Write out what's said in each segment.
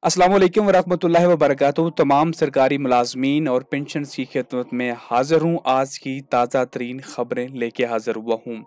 अस्सलाम वालेकुम वरहमतुल्लाहि वबरकातुहू। तमाम सरकारी मुलाजमीन और पेंशनर्स की खिदमत में हाज़िर हूँ। आज की ताज़ा तरीन ख़बरें लेके हाज़िर हुआ हूँ।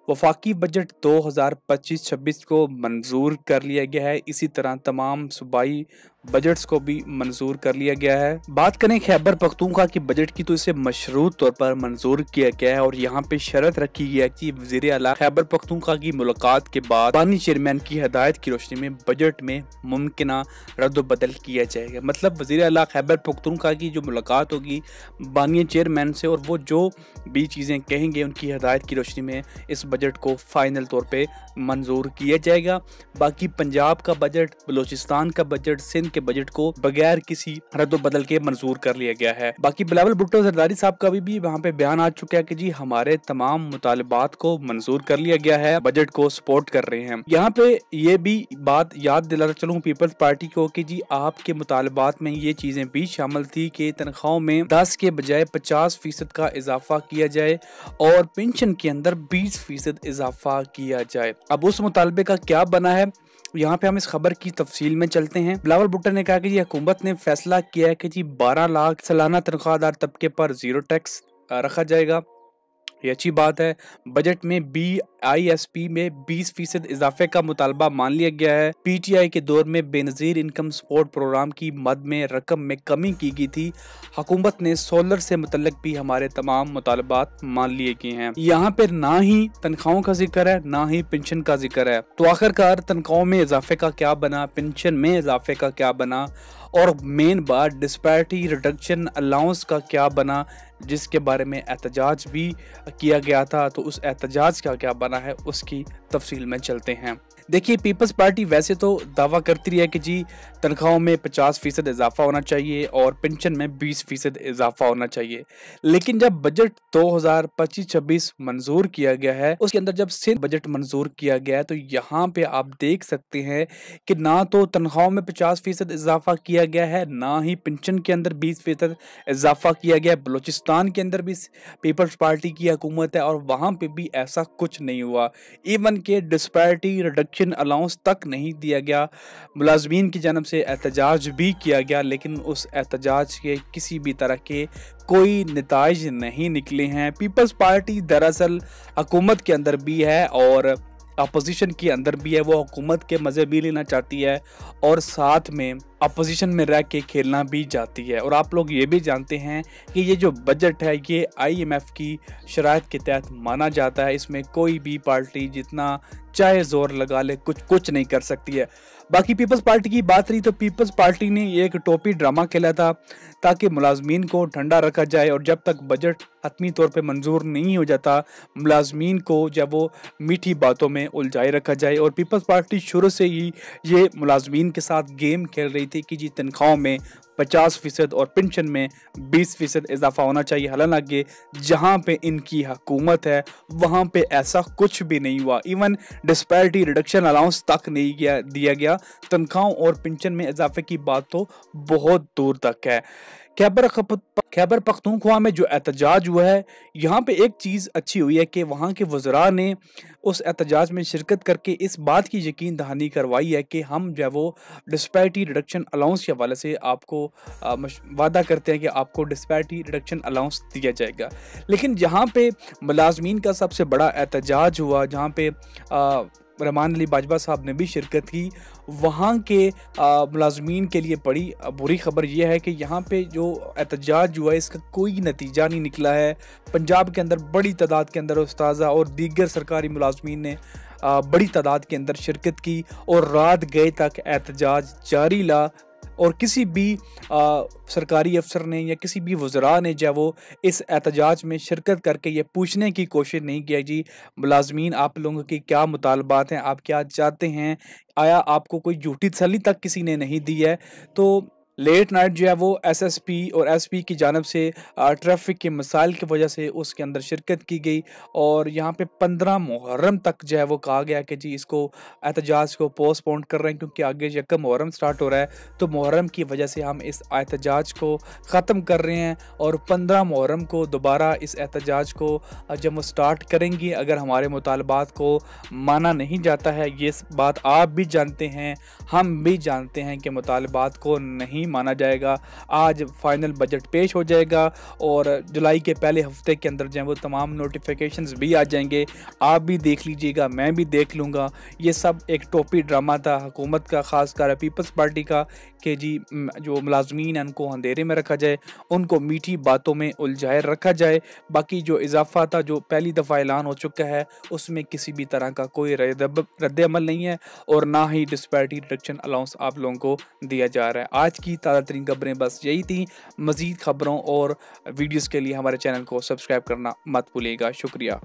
वफाकी बजट 2025-26 को मंजूर कर लिया गया है। इसी तरह तमाम सूबाई बजट्स को भी मंजूर कर लिया गया है। बात करें खैबर पख्तूनख्वा की बजट की, तो इसे मशरूत तौर पर मंजूर किया गया है और यहाँ पे शर्त रखी गई है कि वज़ीर आला खैबर पख्तूनख्वा की मुलाकात के बाद बानी चेयरमैन की हदायत की रोशनी में बजट में मुमकिना रद्द-ओ-बदल किया जाएगा। मतलब वज़ीर आला खैबर पख्तूनख्वा की जो मुलाकात होगी बानी चेयरमैन से, और वो जो भी चीज़ें कहेंगे उनकी हदायत की रोशनी में इस बजट को फाइनल तौर पे मंजूर किया जाएगा। बाकी पंजाब का बजट, बलूचिस्तान का बजट, सिंध के बजट को बगैर किसी रद्द बदल के मंजूर कर लिया गया है। बाकी बिलावल भुट्टो जरदारी साहब का भी वहाँ पे बयान आ चुका है कि जी हमारे तमाम मुतालबात को मंजूर कर लिया गया है, बजट को सपोर्ट कर रहे हैं। यहाँ पे ये भी बात याद दिलाता चलूँ पीपल्स पार्टी को कि जी आपके मुतालबात में ये चीजें भी शामिल थी कि तनख्वाहों में 10 के बजाय 50% का इजाफा किया जाए और पेंशन के अंदर 20% इजाफा किया जाए। अब उस मुतालबे का क्या बना है, यहाँ पे हम इस खबर की तफसील में चलते हैं। बिलावल भुट्टो ने कहा कि हुकूमत ने फैसला किया है कि जी 12 लाख सालाना तनख्वाहदार तबके पर जीरो टैक्स रखा जाएगा। ये अच्छी बात है। बजट में BISP में 20% इजाफे का मुतालबा मान लिया गया है। PTI के दौर में बेनज़ीर इनकम सपोर्ट प्रोग्राम की मद में रकम में कमी की गई थी। हुकूमत ने सोलर से मुतल्लिक भी हमारे तमाम मुतालबात मान लिए गए हैं। यहाँ पर ना ही तनख्वाहों का जिक्र है, ना ही पेंशन का जिक्र है। तो आखिरकार तनख्वाहों में इजाफे का क्या बना, पेंशन में इजाफे का क्या बना, और मेन बात डिस्पैरिटी रिडक्शन अलाउंस का क्या बना, जिसके बारे में एहतजाज भी किया गया था। तो उस एहतजाज का क्या बना है उसकी तफसील में चलते हैं। देखिए, पीपल्स पार्टी वैसे तो दावा करती रही है कि जी तनख्वाहों में 50% इजाफा होना चाहिए और पेंशन में 20% इजाफा होना चाहिए, लेकिन जब बजट 2025-26 मंजूर किया गया है, उसके अंदर जब सिंध बजट मंजूर किया गया है, तो यहाँ पे आप देख सकते हैं कि ना तो तनख्वाहों में 50% इजाफा किया गया है, ना ही पेंशन के अंदर 20% इजाफा किया गया है। बलूचिस्तान के अंदर भी पीपल्स पार्टी की हुकूमत है और वहाँ पे भी ऐसा कुछ नहीं हुआ। इवन के डिस्पैरिटी रिडक्शन अलाउंस तक नहीं दिया गया। मुलाजमीन की जानब से एहतजाज भी किया गया, लेकिन उस एहतजाज के किसी भी तरह के कोई नताइज नहीं निकले हैं। पीपल्स पार्टी दरअसल हुकूमत के अंदर भी है और अपोजिशन के अंदर भी है। वो हुकूमत के मज़े भी लेना चाहती है और साथ में अपोजिशन में रह के खेलना भी चाहती है। और आप लोग ये भी जानते हैं कि ये जो बजट है ये IMF की शराइत के तहत माना जाता है। इसमें कोई भी पार्टी जितना चाहे जोर लगा ले कुछ नहीं कर सकती है। बाकी पीपल्स पार्टी की बात रही तो पीपल्स पार्टी ने एक टोपी ड्रामा खेला था ताकि मुलाजमीन को ठंडा रखा जाए, और जब तक बजट हतमी तौर पे मंजूर नहीं हो जाता मुलाजमीन को जब वो मीठी बातों में उलझाए रखा जाए। और पीपल्स पार्टी शुरू से ही ये मुलाजमीन के साथ गेम खेल रही थी कि जी तनख्वाहों में 50% और पेंशन में 20% इजाफा होना चाहिए। हालांकि जहां पे इनकी हुकूमत है वहां पे ऐसा कुछ भी नहीं हुआ। इवन डिस्पैरिटी रिडक्शन अलाउंस तक नहीं दिया गया। तनख्वाहों और पेंशन में इजाफे की बात तो बहुत दूर तक है। खैबर पख्तूनख्वा में जो एहतजाज हुआ है, यहाँ पे एक चीज़ अच्छी हुई है कि वहाँ के वज़रा ने उस एहतजाज में शिरकत करके इस बात की यकीन दहानी करवाई है कि हम जो है वो डिस्पैरिटी रिडक्शन अलाउंस के हवाले से आपको वादा करते हैं कि आपको डिस्पैरिटी रिडक्शन अलाउंस दिया जाएगा। लेकिन जहाँ पे मुलाजमीन का सबसे बड़ा एहतजाज हुआ, जहाँ पे रहमान अली बाजवा साहब ने भी शिरकत की, वहाँ के मुलाजमीन के लिए बड़ी बुरी खबर यह है कि यहाँ पे जो एहतजाज हुआ है इसका कोई नतीजा नहीं निकला है। पंजाब के अंदर बड़ी तादाद के अंदर उस्ताज़ा और दीगर सरकारी मुलाजमीन ने बड़ी तादाद के अंदर शिरकत की और रात गए तक एहतजाज जारी ला, और किसी भी सरकारी अफसर ने या किसी भी वज़रा ने जो वो इस एहतजाज में शिरकत करके ये पूछने की कोशिश नहीं किया जी मुलाजमीन आप लोगों की क्या मुतालबात हैं, आप क्या चाहते हैं, आया आपको कोई झूठी तसल्ली तक किसी ने नहीं दी है। तो लेट नाइट जो है वो एसएसपी और एसपी की जानब से ट्रैफिक के मसाइल की वजह से उसके अंदर शिरकत की गई और यहाँ पे 15 मुहर्रम तक जो है वो कहा गया कि जी इसको एहतजाज को पोस्टपोन कर रहे हैं क्योंकि आगे यकम मुहर्रम स्टार्ट हो रहा है, तो मुहर्रम की वजह से हम इस एहतजाज को ख़त्म कर रहे हैं और 15 मुहर्रम को दोबारा इस एहतजाज को जब वो स्टार्ट करेंगे, अगर हमारे मुतालबात को माना नहीं जाता है, ये बात आप भी जानते हैं, हम भी जानते हैं कि मुतालबात को नहीं माना जाएगा। आज फाइनल बजट पेश हो जाएगा और जुलाई के पहले हफ्ते के अंदर जो है वो तमाम नोटिफिकेशंस भी आ जाएंगे, आप भी देख लीजिएगा, मैं भी देख लूँगा। ये सब एक टोपी ड्रामा था हुकूमत का, ख़ासकर पीपल्स पार्टी का, कि जी जो मुलाजमीन हैं उनको अंधेरे में रखा जाए, उनको मीठी बातों में उलझाए रखा जाए। बाकी जो इजाफा था जो पहली दफ़ा ऐलान हो चुका है उसमें किसी भी तरह का कोई रद्द अमल नहीं है और ना ही डिस्पैरिटी रिडक्शन अलाउंस आप लोगों को दिया जा रहा है। आज की ताज़ा तरीन खबरें बस यही थी। मज़ीद खबरों और वीडियोज़ के लिए हमारे चैनल को सब्सक्राइब करना मत भूलिएगा। शुक्रिया।